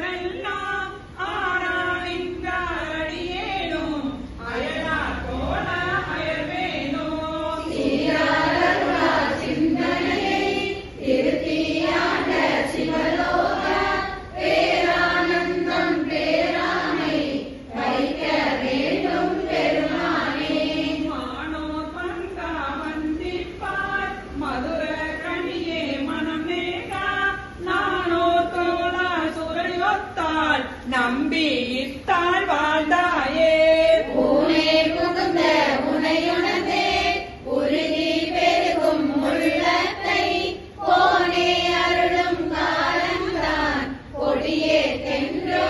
அமரெல்லாம் ஆராய்ந்தாடியேனும் அயலார் போல அயர்வேனோ சிந்தனையை திருத்தியாண்ட சிவலோக பேரானந்தம் பேராமை வைக்க வேண்டும் பெருமானே. மானோர் பங்கா வந்திப்பார் மதுர கணியே மனமேகா நானோர் தோழா சுரையொத்தாள் நம்பி இத்தாள் வாழ்ந்தாயே. ஊனே புகுந்த உனையுணர்ந்தே உருகி பெருகும் உள்ளத்தை போனே அருளும் காலம்தான் கொடியே தென்றோ